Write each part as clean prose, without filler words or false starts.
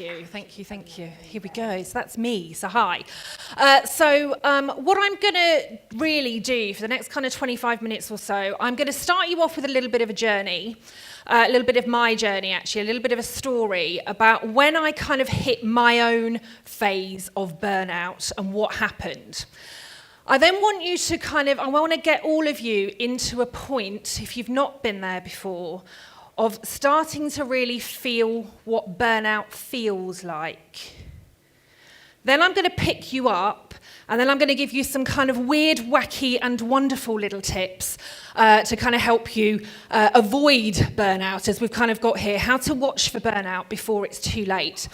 Thank you. Here we go. So that's me. So hi. What I'm going to really do for the next kind of 25 minutes or so, I'm going to start you off with a little bit of a journey, a little bit of my journey actually, a little bit of a story about when I kind of hit my own phase of burnout and what happened. I then want you to I want to get all of you into a point, if you've not been there before, of starting to really feel what burnout feels like. Then I'm going to pick you up, and then I'm going to give you some kind of weird, wacky, and wonderful little tips to kind of help you avoid burnout, as we've kind of got here, how to watch for burnout before it's too late.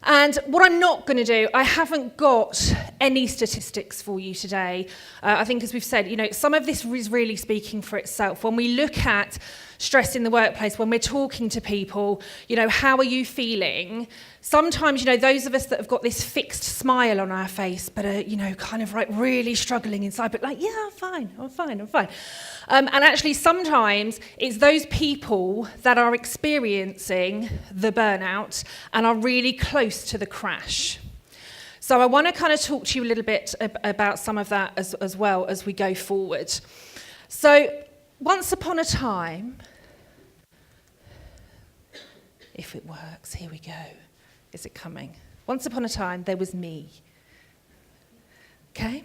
And what I'm not going to do, I haven't got any statistics for you today. I think, as we've said, some of this is really speaking for itself. When we look at stress in the workplace, when we're talking to people, how are you feeling? Sometimes, those of us that have got this fixed smile on our face, but are, kind of like really struggling inside, but like, yeah, I'm fine. And actually, sometimes it's those people that are experiencing the burnout and are really close to the crash. So I want to kind of talk to you a little bit about some of that as well as we go forward. So once upon a time, if it works, here we go. Is it coming? Once upon a time, there was me. Okay?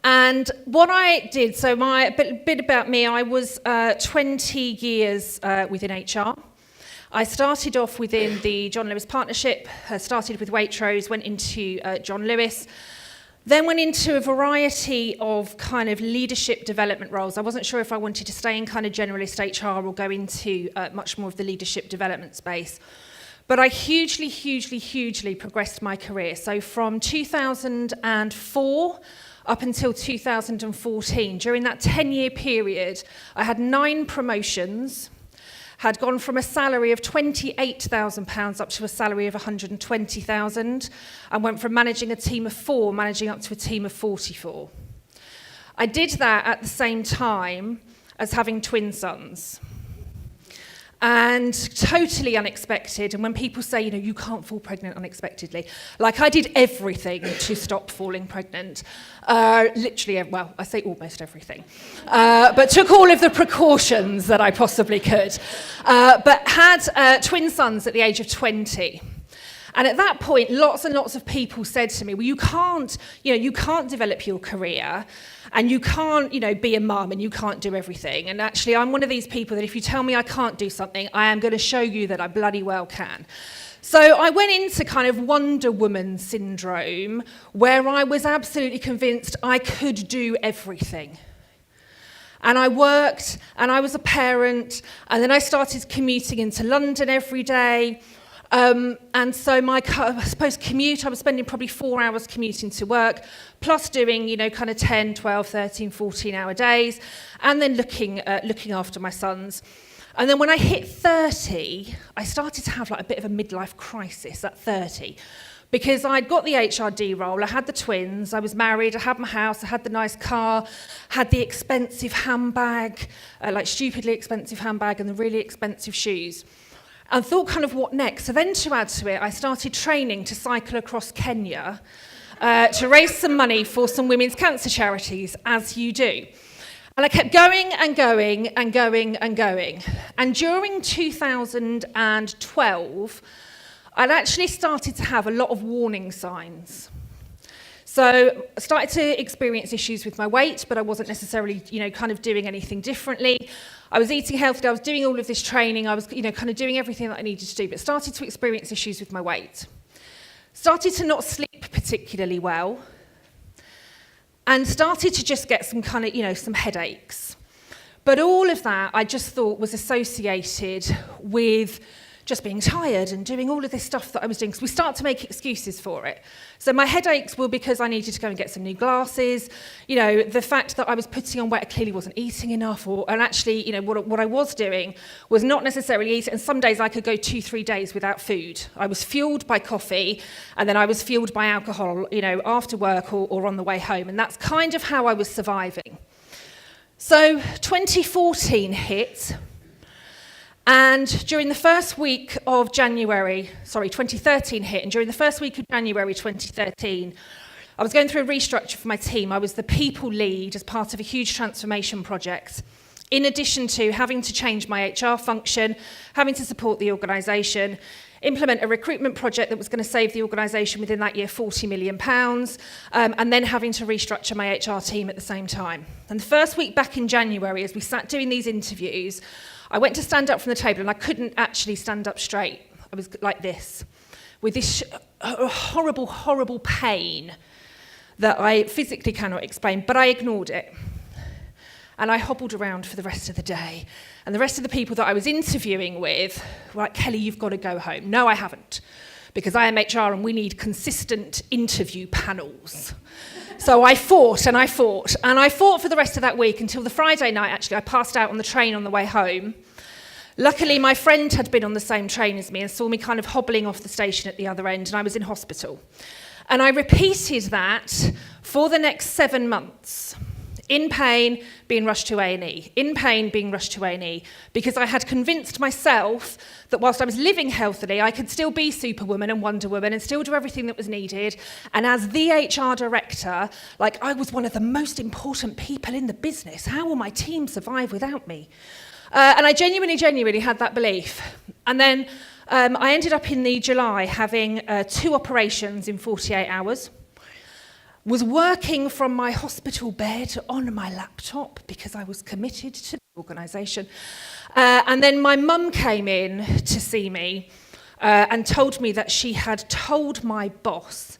And what I did, so a bit about me, I was 20 years within HR. I started off within the John Lewis Partnership, started with Waitrose, went into John Lewis, then went into a variety of kind of leadership development roles. I wasn't sure if I wanted to stay in kind of generalist HR or go into much more of the leadership development space. But I hugely progressed my career. So from 2004 up until 2014, during that 10-year period, I had 9 promotions, had gone from a salary of £28,000 up to a salary of £120,000, and went from managing a team of 4, managing up to a team of 44. I did that at the same time as having twin sons. And totally unexpected, and when people say, you can't fall pregnant unexpectedly, like I did everything to stop falling pregnant. Literally, well, I say almost everything, but took all of the precautions that I possibly could. But had twin sons at the age of 20. And at that point, lots and lots of people said to me, well, you can't develop your career, and you can't, be a mum, and you can't do everything. And actually, I'm one of these people that if you tell me I can't do something, I am going to show you that I bloody well can. So I went into kind of Wonder Woman syndrome, where I was absolutely convinced I could do everything. And I worked, and I was a parent, and then I started commuting into London every day. And so my, commute, I was spending probably 4 hours commuting to work, plus doing, kind of 10, 12, 13, 14-hour days, and then looking after my sons. And then when I hit 30, I started to have like a bit of a midlife crisis at 30, because I'd got the HRD role, I had the twins, I was married, I had my house, I had the nice car, had the expensive handbag, like stupidly expensive handbag, and the really expensive shoes. And thought kind of what next? So then to add to it, I started training to cycle across Kenya to raise some money for some women's cancer charities, as you do. And I kept going and going and going and going. And during 2012, I'd actually started to have a lot of warning signs. So I started to experience issues with my weight, but I wasn't necessarily, kind of doing anything differently. I was eating healthy, I was doing all of this training, I was, kind of doing everything that I needed to do, but started to experience issues with my weight. Started to not sleep particularly well, and started to just get some kind of, some headaches. But all of that I just thought was associated with just being tired and doing all of this stuff that I was doing, because we start to make excuses for it. So my headaches were because I needed to go and get some new glasses. The fact that I was putting on weight, I clearly wasn't eating enough, and actually, what I was doing was not necessarily eating, and some days I could go 2-3 days without food. I was fueled by coffee, and then I was fueled by alcohol, after work or on the way home, and that's kind of how I was surviving. So 2014 hit, And during the first week of 2013 hit, and during the first week of January 2013, I was going through a restructure for my team. I was the people lead as part of a huge transformation project, in addition to having to change my HR function, having to support the organisation, implement a recruitment project that was going to save the organisation within that year £40 million, and then having to restructure my HR team at the same time. And the first week back in January, as we sat doing these interviews, I went to stand up from the table and I couldn't actually stand up straight. I was like this, with this horrible, horrible pain that I physically cannot explain, but I ignored it. And I hobbled around for the rest of the day. And the rest of the people that I was interviewing with were like, Kelly, you've got to go home. No, I haven't, because I am HR and we need consistent interview panels. So I fought and I fought, and I fought for the rest of that week until the Friday night, actually. I passed out on the train on the way home. Luckily, my friend had been on the same train as me and saw me kind of hobbling off the station at the other end, and I was in hospital. And I repeated that for the next 7 months. In pain, being rushed to A&E. In pain, being rushed to A&E. Because I had convinced myself that whilst I was living healthily, I could still be Superwoman and Wonder Woman and still do everything that was needed. And as the HR director, like, I was one of the most important people in the business. How will my team survive without me? And I genuinely had that belief. And then I ended up in the July having 2 operations in 48 hours. Was working from my hospital bed on my laptop because I was committed to the organisation. And then my mum came in to see me and told me that she had told my boss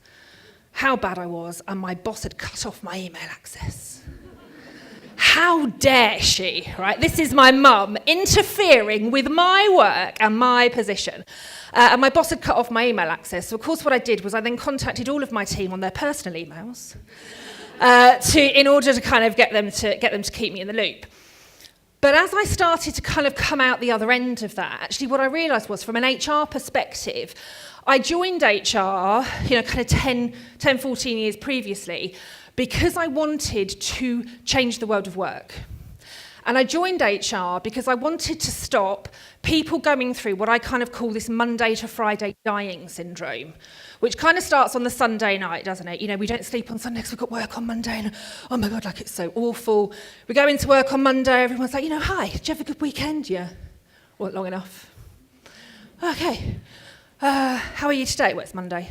how bad I was, and my boss had cut off my email access. How dare she, right? This is my mum interfering with my work and my position. And my boss had cut off my email access. So, of course, what I did was I then contacted all of my team on their personal emails in order to kind of get them to keep me in the loop. But as I started to kind of come out the other end of that, actually what I realised was, from an HR perspective, I joined HR, kind of 10, 14 years previously, because I wanted to change the world of work. And I joined HR because I wanted to stop people going through what I kind of call this Monday to Friday dying syndrome, which kind of starts on the Sunday night, doesn't it? We don't sleep on Sunday because we've got work on Monday, and oh my God, like, it's so awful. We go into work on Monday, everyone's like, hi, did you have a good weekend? Yeah. Well, long enough. Okay. How are you today? Well, it's Monday.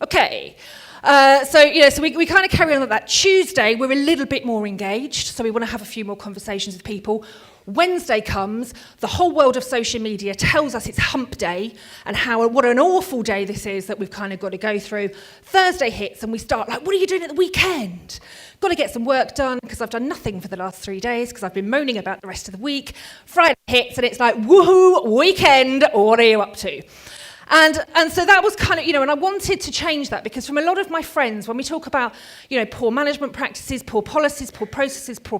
Okay. So we kind of carry on like that. Tuesday, we're a little bit more engaged, so we want to have a few more conversations with people. Wednesday comes, the whole world of social media tells us it's hump day and what an awful day this is that we've kind of got to go through. Thursday hits and we start like, what are you doing at the weekend? Got to get some work done because I've done nothing for the last 3 days because I've been moaning about the rest of the week. Friday hits and it's like, woohoo, weekend, what are you up to? And so that was kind of, and I wanted to change that, because from a lot of my friends, when we talk about, poor management practices, poor policies, poor processes, poor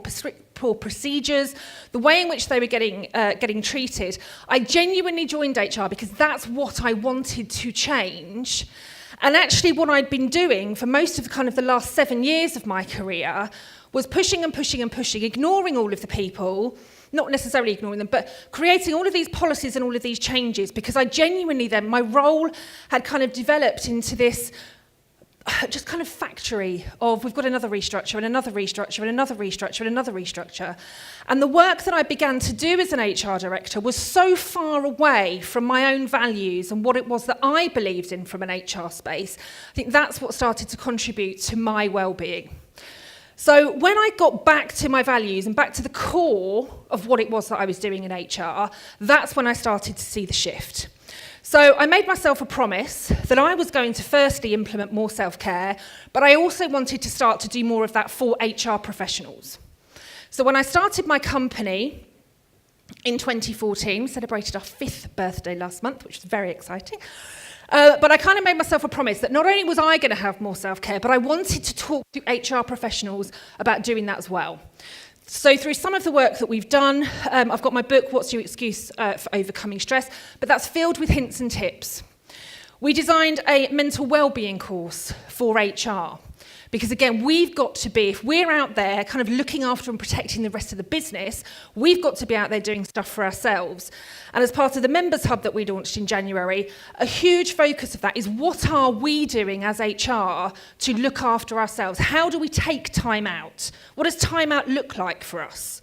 procedures, the way in which they were getting treated, I genuinely joined HR because that's what I wanted to change. And actually what I'd been doing for most of the last 7 years of my career was pushing and pushing and pushing, ignoring all of the people, not necessarily ignoring them, but creating all of these policies and all of these changes, because I genuinely then, my role had kind of developed into this just kind of factory of, we've got another restructure and another restructure and another restructure and another restructure. And the work that I began to do as an HR director was so far away from my own values and what it was that I believed in from an HR space. I think that's what started to contribute to my well-being. So when I got back to my values and back to the core of what it was that I was doing in HR, that's when I started to see the shift. So I made myself a promise that I was going to firstly implement more self-care, but I also wanted to start to do more of that for HR professionals. So when I started my company in 2014, we celebrated our 5th birthday last month, which was very exciting. But I kind of made myself a promise that not only was I going to have more self-care, but I wanted to talk to HR professionals about doing that as well. So through some of the work that we've done, I've got my book, What's Your Excuse for Overcoming Stress, but that's filled with hints and tips. We designed a mental wellbeing course for HR Because again, we've got to be, if we're out there kind of looking after and protecting the rest of the business, we've got to be out there doing stuff for ourselves. And as part of the Members Hub that we launched in January, a huge focus of that is what are we doing as HR to look after ourselves? How do we take time out? What does time out look like for us?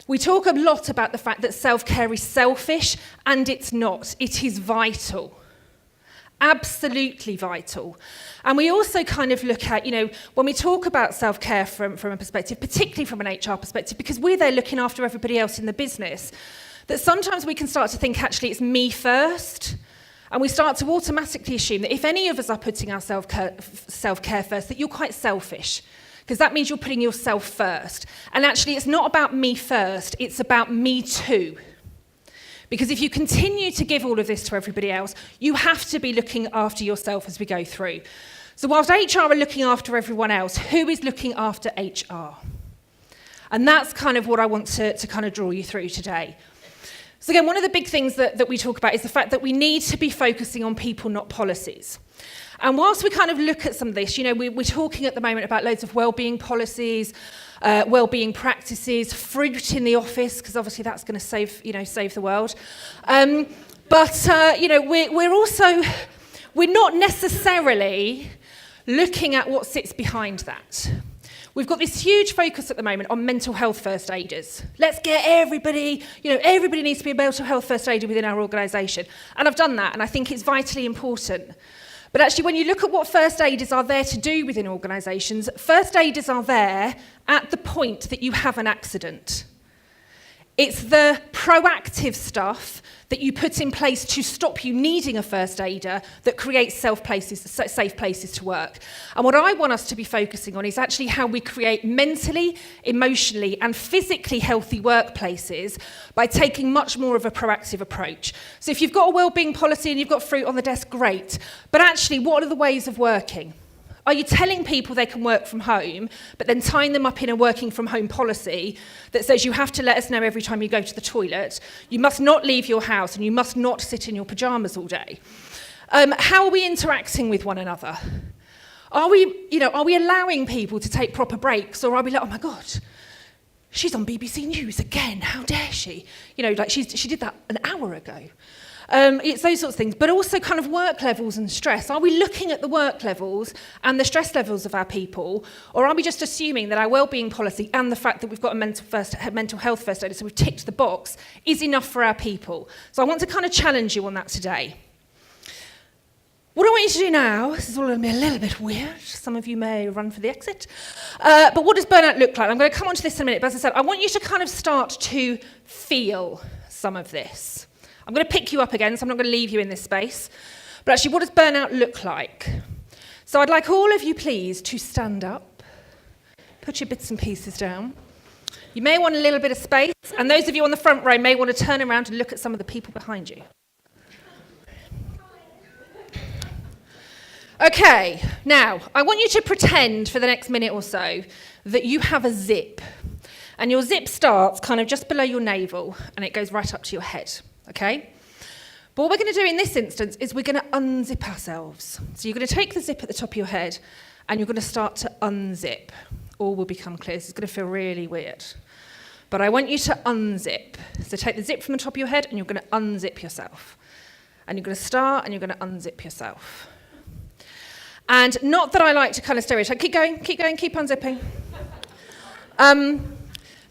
We talk a lot about the fact that self-care is selfish, and it's not. It is vital. Absolutely vital. And we also kind of look at, when we talk about self-care from a perspective, particularly from an HR perspective, because we're there looking after everybody else in the business, that sometimes we can start to think, actually, it's me first. And we start to automatically assume that if any of us are putting our self-care first, that you're quite selfish. Because that means you're putting yourself first. And actually, it's not about me first, it's about me too. Because if you continue to give all of this to everybody else, you have to be looking after yourself as we go through. So whilst HR are looking after everyone else, who is looking after HR? And that's kind of what I want to kind of draw you through today. So again, one of the big things that we talk about is the fact that we need to be focusing on people, not policies. And whilst we kind of look at some of this, we're talking at the moment about loads of wellbeing policies, wellbeing practices, fruit in the office, because obviously that's going to save the world. We're not necessarily looking at what sits behind that. We've got this huge focus at the moment on mental health first aiders. Let's get everybody, everybody needs to be a mental health first aider within our organisation. And I've done that, and I think it's vitally important. But actually, when you look at what first aiders are there to do within organisations, first aiders are there at the point that you have an accident. It's the proactive stuff that you put in place to stop you needing a first aider that creates safe places to work. And what I want us to be focusing on is actually how we create mentally, emotionally, and physically healthy workplaces by taking much more of a proactive approach. So if you've got a wellbeing policy and you've got fruit on the desk, great. But actually, what are the ways of working? Are you telling people they can work from home, but then tying them up in a working from home policy that says you have to let us know every time you go to the toilet, you must not leave your house, and you must not sit in your pyjamas all day? How are we interacting with one another? Are we allowing people to take proper breaks, or are we like, oh my God, she's on BBC News again, how dare she? She did that an hour ago. It's those sorts of things, but also kind of work levels and stress. Are we looking at the work levels and the stress levels of our people, or are we just assuming that our wellbeing policy and the fact that we've got a mental health first aid, so we've ticked the box, is enough for our people? So I want to kind of challenge you on that today. What I want you to do now, this is all going to be a little bit weird, some of you may run for the exit, but what does burnout look like? I'm going to come on to this in a minute, but as I said, I want you to kind of start to feel some of this. I'm going to pick you up again, so I'm not going to leave you in this space. But actually, what does burnout look like? So I'd like all of you, please, to stand up. Put your bits and pieces down. You may want a little bit of space, and those of you on the front row may want to turn around and look at some of the people behind you. Okay, now, I want you to pretend for the next minute or so that you have a zip. And your zip starts kind of just below your navel, and it goes right up to your head. Okay? But what we're going to do in this instance is we're going to unzip ourselves. So you're going to take the zip at the top of your head and you're going to start to unzip. All will become clear. This is going to feel really weird. But I want you to unzip. So take the zip from the top of your head and you're going to unzip yourself. And you're going to start and you're going to unzip yourself. And not that I like to kind of stereotype. Keep going, keep unzipping.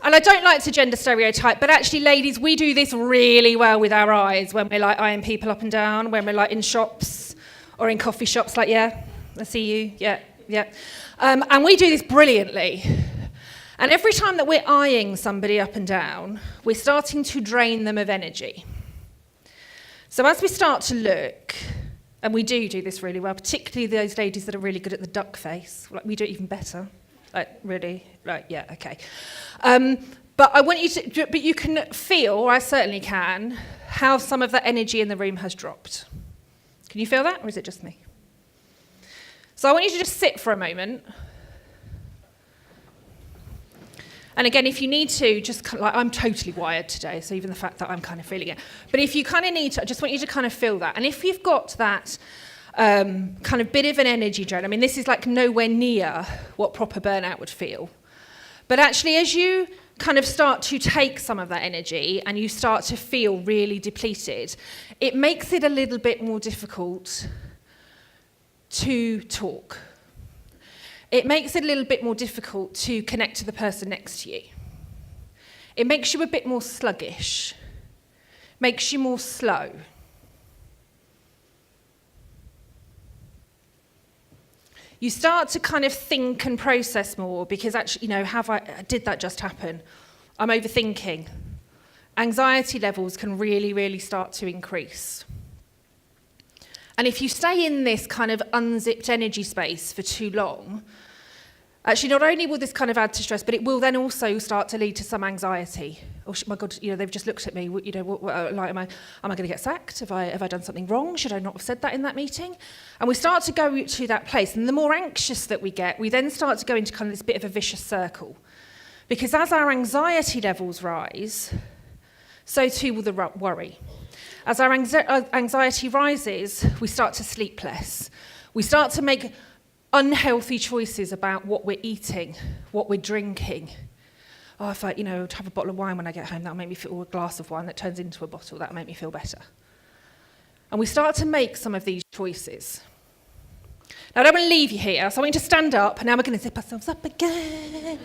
And I don't like to gender stereotype, but actually, ladies, we do this really well with our eyes when we're like eyeing people up and down, when we're like in shops or in coffee shops, like, yeah, I see you, yeah. And we do this brilliantly. And every time that we're eyeing somebody up and down, we're starting to drain them of energy. So as we start to look, and we do this really well, particularly those ladies that are really good at the duck face, like we do it even better. Like, really? Like, yeah, okay. But I want you to, but you can feel, or I certainly can, how some of that energy in the room has dropped. Can you feel that, or is it just me? So I want you to just sit for a moment. And again, if you need to, just kind of like, I'm totally wired today, so even the fact that I'm kind of feeling it. But if you kind of need to, I just want you to kind of feel that. And if you've got that kind of bit of an energy drain. I mean, this is like nowhere near what proper burnout would feel. But actually, as you kind of start to take some of that energy and you start to feel really depleted, it makes it a little bit more difficult to talk. It makes it a little bit more difficult to connect to the person next to you. It makes you a bit more sluggish, makes you more slow. You start to kind of think and process more because actually, did that just happen? I'm overthinking. Anxiety levels can really, really start to increase. And if you stay in this kind of unzipped energy space for too long, actually not only will this kind of add to stress, but it will then also start to lead to some anxiety. Oh my God, they've just looked at me. Am I going to get sacked? Have I done something wrong? Should I not have said that in that meeting? And we start to go to that place. And the more anxious that we get, we then start to go into kind of this bit of a vicious circle. Because as our anxiety levels rise, so too will the worry. As our anxiety rises, we start to sleep less. We start to make unhealthy choices about what we're eating, what we're drinking. Oh, if I, have a bottle of wine when I get home, that'll make me feel, or a glass of wine that turns into a bottle, that'll make me feel better. And we start to make some of these choices. Now, I don't want to leave you here, so I want you to stand up, and now we're going to zip ourselves up again.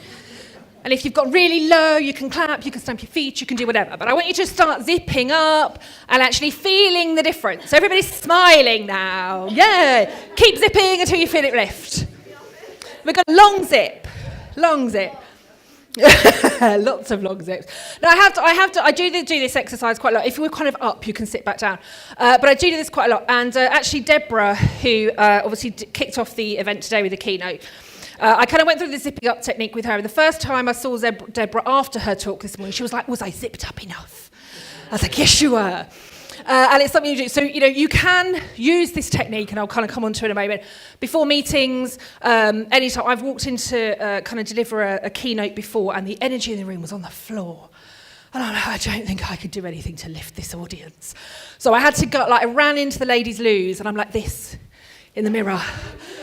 And if you've got really low, you can clap, you can stamp your feet, you can do whatever. But I want you to start zipping up and actually feeling the difference. So everybody's smiling now. Yeah. Keep zipping until you feel it lift. We've got long zip. Long zip. Lots of long zips. Now I do this exercise quite a lot. If you were kind of up, you can sit back down. But I do this quite a lot. And actually Deborah, who obviously kicked off the event today with a keynote, I kind of went through the zipping up technique with her. And the first time I saw Deborah after her talk this morning, she was like, was I zipped up enough? I was like, yes, you were. And it's something you do. So, you can use this technique, and I'll kind of come on to it in a moment. Before meetings, anytime I've walked into kind of deliver a keynote before, and the energy in the room was on the floor. And I'm like, I don't think I could do anything to lift this audience. So I had to go, I ran into the ladies' loos, and I'm like this in the mirror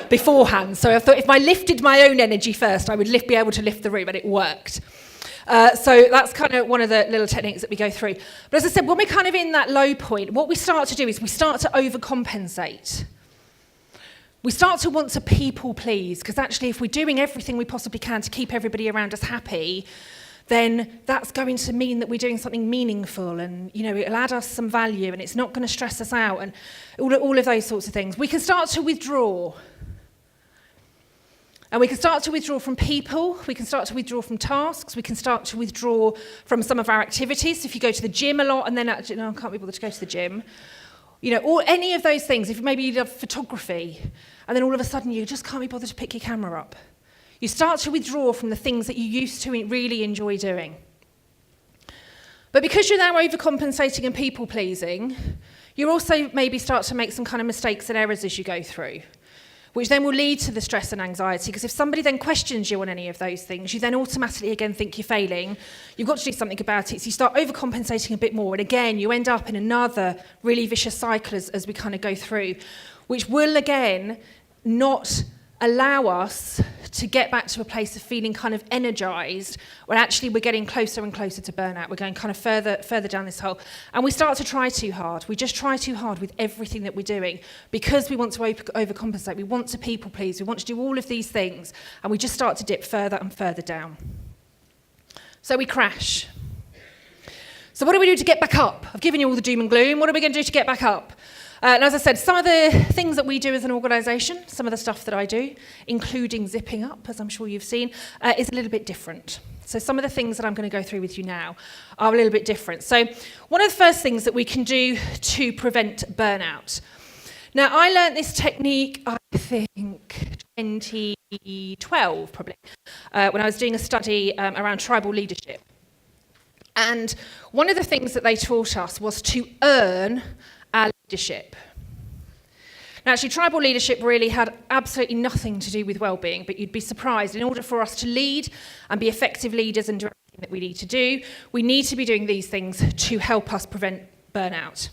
beforehand. So I thought if I lifted my own energy first, I would be able to lift the room, and it worked. So that's kind of one of the little techniques that we go through. But as I said, when we're kind of in that low point, what we start to do is we start to overcompensate. We start to want to people please, because actually if we're doing everything we possibly can to keep everybody around us happy, then that's going to mean that we're doing something meaningful, and it'll add us some value, and it's not going to stress us out, and all of those sorts of things. We can start to withdraw. And we can start to withdraw from people, we can start to withdraw from tasks, we can start to withdraw from some of our activities. If you go to the gym a lot and then actually, no, I can't be bothered to go to the gym. Or any of those things, if maybe you love photography, and then all of a sudden you just can't be bothered to pick your camera up. You start to withdraw from the things that you used to really enjoy doing. But because you're now overcompensating and people-pleasing, you also maybe start to make some kind of mistakes and errors as you go through, which then will lead to the stress and anxiety, because if somebody then questions you on any of those things, you then automatically again think you're failing. You've got to do something about it, so you start overcompensating a bit more, and again, you end up in another really vicious cycle as we kind of go through, which will again not allow us to get back to a place of feeling kind of energized, when actually we're getting closer and closer to burnout. We're going kind of further down this hole, and we start to try too hard. We just try too hard with everything that we're doing because we want to overcompensate. We want to people please. We want to do all of these things, and we just start to dip further and further down. So we crash. So what do we do to get back up? I've given you all the doom and gloom. What are we going to do to get back up? And as I said, some of the things that we do as an organisation, some of the stuff that I do, including zipping up, as I'm sure you've seen, is a little bit different. So some of the things that I'm going to go through with you now are a little bit different. So one of the first things that we can do to prevent burnout. Now, I learnt this technique, I think, 2012 probably, when I was doing a study around tribal leadership. And one of the things that they taught us was to earn our leadership. Now, actually, tribal leadership really had absolutely nothing to do with well-being, but you'd be surprised. In order for us to lead and be effective leaders and do everything that we need to do, we need to be doing these things to help us prevent burnout.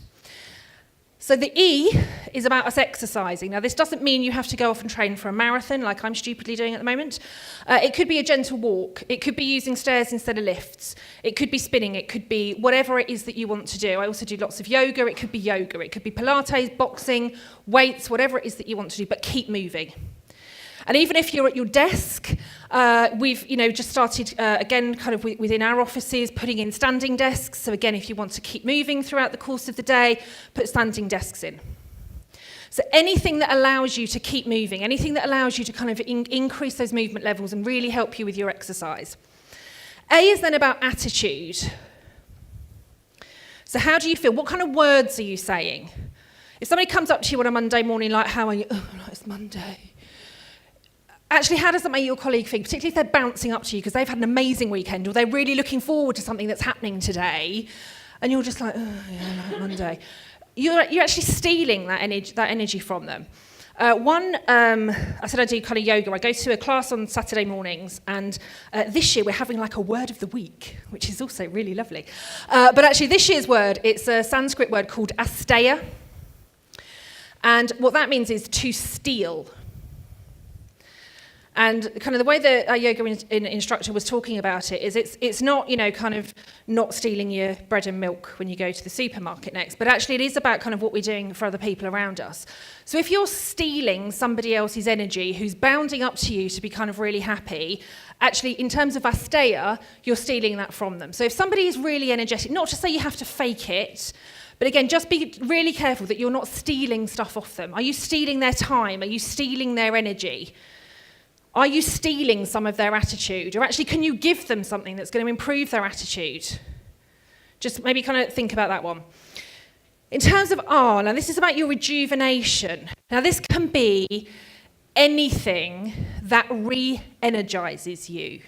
So the E is about us exercising. Now, this doesn't mean you have to go off and train for a marathon like I'm stupidly doing at the moment. It could be a gentle walk. It could be using stairs instead of lifts. It could be spinning. It could be whatever it is that you want to do. I also do lots of yoga. It could be yoga. It could be Pilates, boxing, weights, whatever it is that you want to do, but keep moving. And even if you're at your desk, we've just started, again, kind of within our offices, putting in standing desks. So again, if you want to keep moving throughout the course of the day, put standing desks in. So anything that allows you to keep moving, anything that allows you to kind of increase those movement levels and really help you with your exercise. A is then about attitude. So how do you feel? What kind of words are you saying? If somebody comes up to you on a Monday morning like, how are you? Oh, no, it's Monday. Actually, how does that make your colleague think, particularly if they're bouncing up to you because they've had an amazing weekend or they're really looking forward to something that's happening today, and you're just like, oh, yeah, like Monday. You're actually stealing that energy from them. I said I do kind of yoga. I go to a class on Saturday mornings, and this year we're having like a word of the week, which is also really lovely. But actually, this year's word, it's a Sanskrit word called asteya, and what that means is to steal. And kind of the way that our yoga instructor was talking about it is it's not, kind of not stealing your bread and milk when you go to the supermarket next, but actually it is about kind of what we're doing for other people around us. So if you're stealing somebody else's energy who's bounding up to you to be kind of really happy, actually in terms of asteya, you're stealing that from them. So if somebody is really energetic, not to say you have to fake it, but again, just be really careful that you're not stealing stuff off them. Are you stealing their time? Are you stealing their energy? Are you stealing some of their attitude? Or actually, can you give them something that's going to improve their attitude? Just maybe kind of think about that one. In terms of R, now this is about your rejuvenation. Now this can be anything that re-energizes you.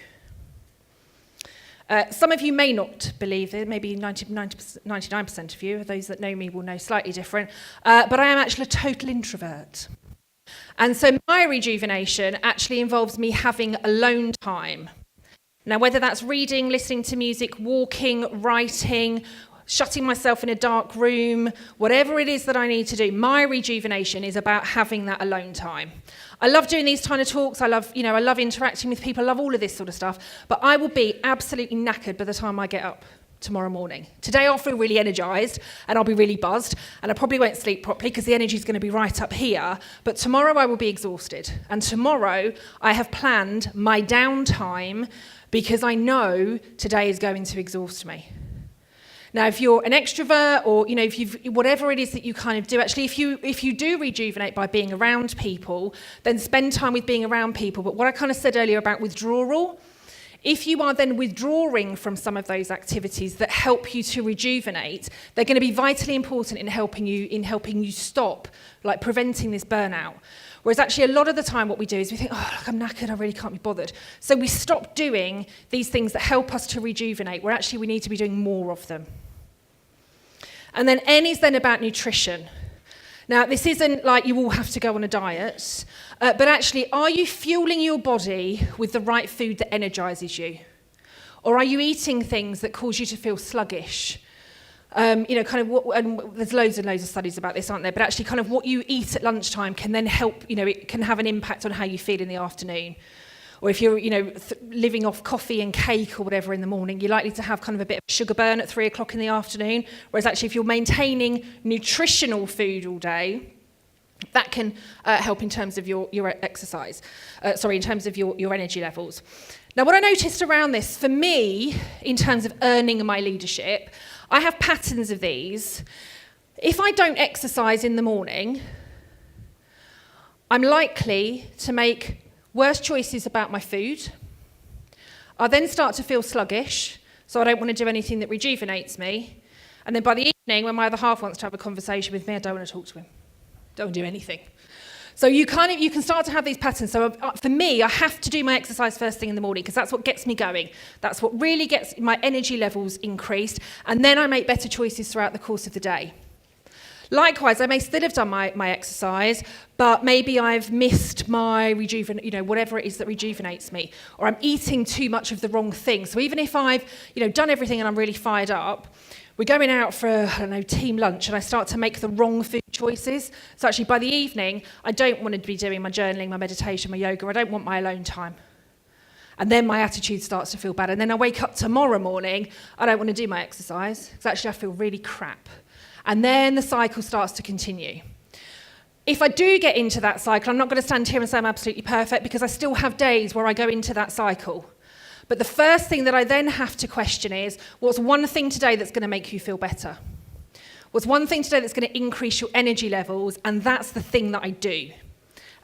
Some of you may not believe it, maybe 99% of you, those that know me will know slightly different, but I am actually a total introvert. And so my rejuvenation actually involves me having alone time. Now, whether that's reading, listening to music, walking, writing, shutting myself in a dark room, whatever it is that I need to do, my rejuvenation is about having that alone time. I love doing these kind of talks. I love interacting with people. I love all of this sort of stuff. But I will be absolutely knackered by the time I get up tomorrow morning. Today I'll feel really energized and I'll be really buzzed and I probably won't sleep properly because the energy is going to be right up here, but tomorrow I will be exhausted, and tomorrow I have planned my downtime because I know today is going to exhaust me. Now, if you're an extrovert or if you've whatever it is that you kind of do, actually if you do rejuvenate by being around people, then spend time with being around people. But what I kind of said earlier about withdrawal, if you are then withdrawing from some of those activities that help you to rejuvenate, they're going to be vitally important in helping you stop, like preventing this burnout. Whereas actually a lot of the time what we do is we think, oh, look, I'm knackered, I really can't be bothered. So we stop doing these things that help us to rejuvenate, where actually we need to be doing more of them. And then N is then about nutrition. Now, this isn't like you all have to go on a diet, but actually, are you fueling your body with the right food that energizes you? Or are you eating things that cause you to feel sluggish? And there's loads and loads of studies about this, aren't there? But actually, kind of what you eat at lunchtime can then help, it can have an impact on how you feel in the afternoon. Or if you're, living off coffee and cake or whatever in the morning, you're likely to have kind of a bit of sugar burn at 3 o'clock in the afternoon. Whereas actually, if you're maintaining nutritional food all day, that can help in terms of your exercise. In terms of your energy levels. Now, what I noticed around this, for me, in terms of earning my leadership, I have patterns of these. If I don't exercise in the morning, I'm likely to make worse choices about my food. I then start to feel sluggish, so I don't want to do anything that rejuvenates me. And then by the evening, when my other half wants to have a conversation with me, I don't want to talk to him. Don't do anything. So you can start to have these patterns. So for me, I have to do my exercise first thing in the morning because that's what gets me going. That's what really gets my energy levels increased. And then I make better choices throughout the course of the day. Likewise, I may still have done my exercise, but maybe I've missed my whatever it is that rejuvenates me, or I'm eating too much of the wrong thing. So even if I've, done everything and I'm really fired up, we're going out for, team lunch, and I start to make the wrong food choices. So actually by the evening, I don't want to be doing my journaling, my meditation, my yoga. I don't want my alone time. And then my attitude starts to feel bad. And then I wake up tomorrow morning, I don't want to do my exercise, because actually I feel really crap. And then the cycle starts to continue. If I do get into that cycle, I'm not going to stand here and say I'm absolutely perfect, because I still have days where I go into that cycle. But the first thing that I then have to question is, what's one thing today that's going to make you feel better? What's one thing today that's going to increase your energy levels? And that's the thing that I do.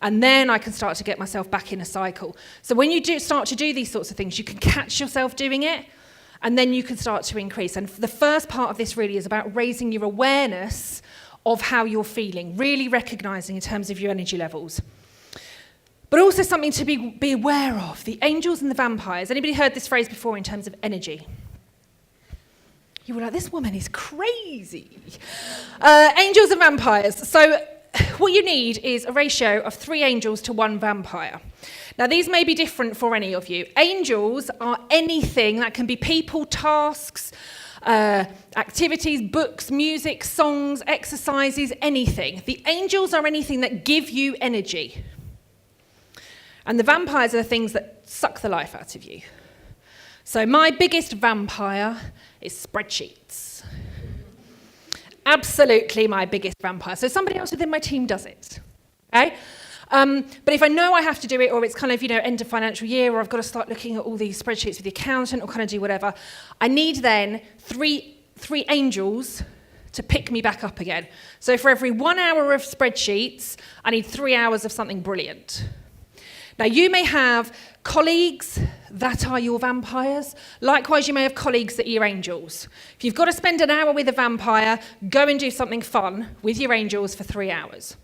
And then I can start to get myself back in a cycle. So when you do start to do these sorts of things, you can catch yourself doing it, and then you can start to increase. And the first part of this really is about raising your awareness of how you're feeling, really recognizing in terms of your energy levels. But also something to be aware of, the angels and the vampires. Anybody heard this phrase before in terms of energy? You were like, this woman is crazy. Angels and vampires. So what you need is a ratio of 3 angels to 1 vampire. Now, these may be different for any of you. Angels are anything that can be people, tasks, activities, books, music, songs, exercises, anything. The angels are anything that give you energy. And the vampires are the things that suck the life out of you. So my biggest vampire is spreadsheets. Absolutely my biggest vampire. So somebody else within my team does it. Okay? But if I know I have to do it, or it's kind of, end of financial year, or I've got to start looking at all these spreadsheets with the accountant, or kind of do whatever, I need then three angels to pick me back up again. So for every 1 hour of spreadsheets, I need 3 hours of something brilliant. Now, you may have colleagues that are your vampires. Likewise, you may have colleagues that are your angels. If you've got to spend an hour with a vampire, go and do something fun with your angels for 3 hours.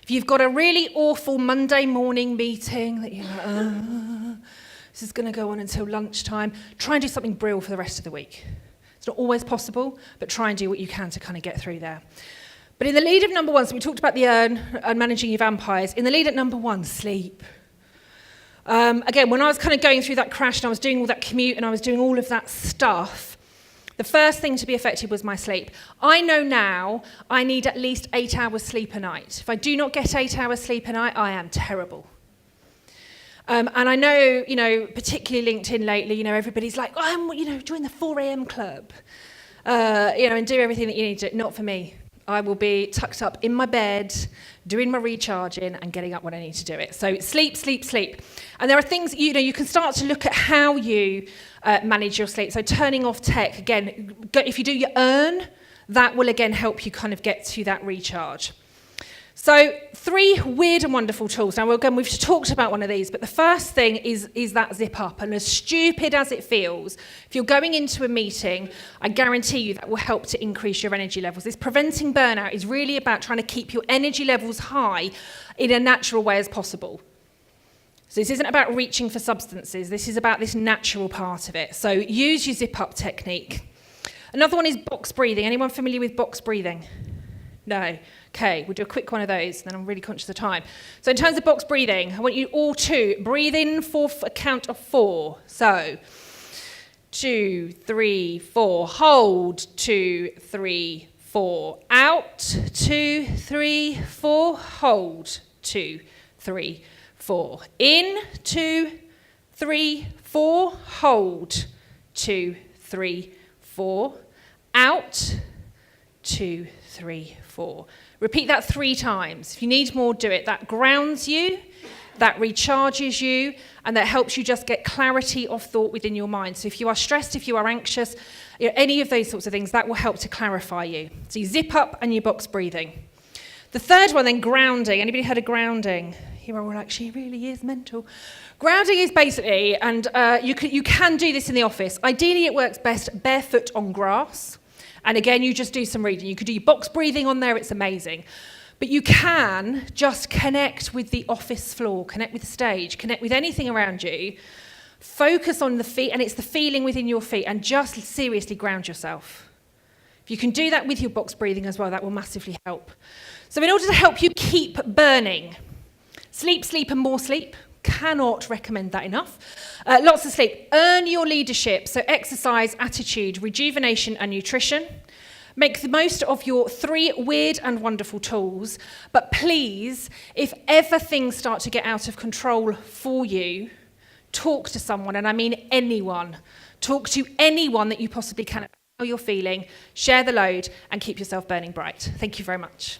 If you've got a really awful Monday morning meeting that you're like, this is going to go on until lunchtime, try and do something brilliant for the rest of the week. It's not always possible, but try and do what you can to kind of get through there. But in the lead of number 1, so we talked about the urn and managing your vampires. In the lead at number 1, sleep. Again, when I was kind of going through that crash and I was doing all that commute and I was doing all of that stuff, the first thing to be affected was my sleep. I know now I need at least 8 hours sleep a night. If I do not get 8 hours sleep a night, I am terrible. And I know, particularly LinkedIn lately, everybody's like, join the 4 a.m. club, and do everything that you need to do. Not for me. I will be tucked up in my bed, doing my recharging and getting up when I need to do it. So sleep, sleep, sleep. And there are things, you can start to look at how you manage your sleep. So turning off tech, again, if you do your urn, that will again help you kind of get to that recharge. So 3 weird and wonderful tools. Now, again, we've talked about one of these, but the first thing is that zip up. And as stupid as it feels, if you're going into a meeting, I guarantee you that will help to increase your energy levels. This preventing burnout is really about trying to keep your energy levels high in a natural way as possible. So this isn't about reaching for substances. This is about this natural part of it. So use your zip up technique. Another one is box breathing. Anyone familiar with box breathing? No. Okay, we'll do a quick one of those, and then I'm really conscious of time. So in terms of box breathing, I want you all to breathe in for a count of 4. So 2, 3, 4. Hold 2, 3, 4. Out 2, 3, 4. Hold 2, 3, 4. In 2, 3, 4. Hold 2, 3, 4. Out 2, 3, 4. Repeat that 3 times. If you need more, do it. That grounds you, that recharges you, and that helps you just get clarity of thought within your mind. So if you are stressed, if you are anxious, any of those sorts of things, that will help to clarify you. So you zip up and you box breathing. The third one then, grounding. Anybody heard of grounding? You're all like, she really is mental. Grounding is basically, and you can do this in the office. Ideally, it works best barefoot on grass. And again, you just do some reading. You could do your box breathing on there, it's amazing. But you can just connect with the office floor, connect with the stage, connect with anything around you. Focus on the feet, and it's the feeling within your feet, and just seriously ground yourself. If you can do that with your box breathing as well, that will massively help. So in order to help you keep burning, sleep, sleep, and more sleep. Cannot recommend that enough. Lots of sleep. Earn your leadership. So exercise, attitude, rejuvenation, and nutrition. Make the most of your 3 weird and wonderful tools, but please, if ever things start to get out of control for you, talk to someone, and I mean anyone. Talk to anyone that you possibly can about how you're feeling, share the load, and keep yourself burning bright. Thank you very much.